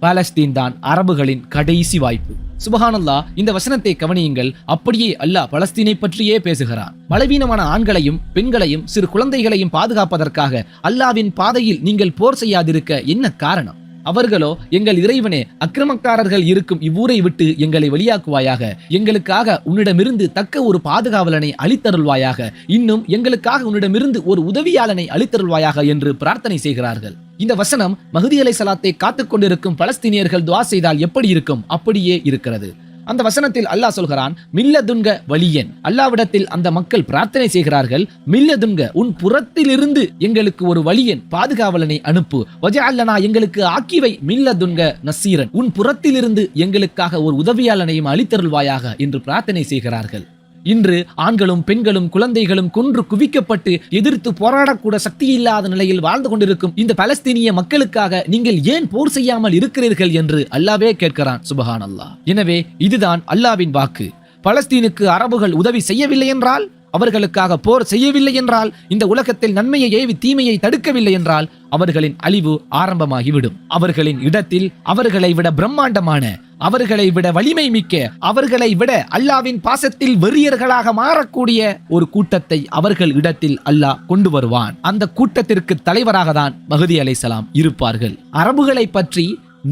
பாலஸ்தீன் தான் அரபுகளின் கடைசி வாய்ப்பு. சுபஹானல்லாஹ். இந்த வசனத்தை கவனியுங்கள். அப்படியே அல்லாஹ் பலஸ்தீனை பற்றியே பேசுகிறான். பலவீனமான ஆண்களையும் பெண்களையும் சிறு குழந்தைகளையும் பாதுகாப்பதற்காக அல்லாஹ்வின் பாதையில் நீங்கள் போர் செய்யாதிருக்க என்ன காரணம்? அவர்களோ, எங்கள் இறைவனே, அக்கிரமக்காரர்கள் இருக்கும் இவ்வூரை விட்டு எங்களை வெளியாக்குவாயாக, எங்களுக்காக உன்னிடமிருந்து தக்க ஒரு பாதுகாவலனை அளித்தருள்வாயாக, இன்னும் எங்களுக்காக உன்னிடமிருந்து ஒரு உதவியாளனை அளித்தருள்வாயாக என்று பிரார்த்தனை செய்கிறார்கள். இந்த வசனம் மஹ்தி அலைஹிஸ்ஸலாத்தை காத்துக் கொண்டிருக்கும் பலஸ்தீனியர்கள் துஆ செய்தால் எப்படி இருக்கும்? அப்படியே இருக்கிறது. அந்த வசனத்தில் அல்லாஹ் சொல்கிறான், மில்லதுன்க வலியன். அல்லாஹ்விடத்தில் அந்த மக்கள் பிரார்த்தனை செய்கிறார்கள், மில்லதுன்க, உன் புறத்திலிருந்து எங்களுக்கு ஒரு வலியன், பாதுகாவலனை அனுப்பு. வஜஅல்லனா, எங்களுக்கு ஆக்கிவை, மில்லதுன்க நசீரன், உன் புறத்திலிருந்து எங்களுக்காக ஒரு உதவியாளனையும் அளித்தருள்வாயாக என்று பிரார்த்தனை செய்கிறார்கள். இன்று ஆண்களும் பெண்களும் குழந்தைகளும் கொன்று குவிக்கப்பட்டு எதிர்த்து போராடக்கூட சக்தி இல்லாத நிலையில் வாழ்ந்து கொண்டிருக்கும் இந்த பலஸ்தீனிய மக்களுக்காக நீங்கள் ஏன் போர் செய்யாமல் இருக்கிறீர்கள் என்று அல்லாஹ்வே கேட்கிறான். சுபஹானல்லாஹ். எனவே இதுதான் அல்லாஹ்வின் வாக்கு. பலஸ்தீனுக்கு அரபுகள் உதவி செய்யவில்லை என்றால், அவர்களுக்காக போர் செய்யவில்லை என்றால், இந்த உலகத்தில் நன்மையை ஏவி தீமையை தடுக்கவில்லை என்றால் அவர்களின் அழிவு ஆரம்பமாகிவிடும். அவர்களின் இடத்தில் அவர்களை விட பிரம்மாண்டமான, அவர்களை விட வலிமை மிக்க, அவர்களை விட அல்லாஹ்வின் பாசத்தில் வெறியர்களாக மாறக்கூடிய ஒரு கூட்டத்தை அவர்கள் இடத்தில் அல்லாஹ் கொண்டு வருவான். அந்த கூட்டத்திற்கு தலைவராக தான் மஹ்தி அலைஹிஸ்ஸலாம் இருப்பார்கள். அரபுகளை பற்றி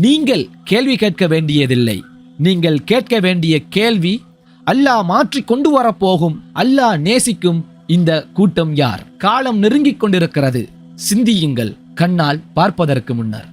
நீங்கள் கேள்வி கேட்க வேண்டியதில்லை. நீங்கள் கேட்க வேண்டிய கேள்வி, அல்லாஹ் மாற்றி கொண்டு வரப்போகும், அல்லாஹ் நேசிக்கும் இந்த கூட்டம் யார்? காலம் நெருங்கிக் கொண்டிருக்கிறது. சிந்தியுங்கள், கண்ணால் பார்ப்பதற்கு முன்னர்.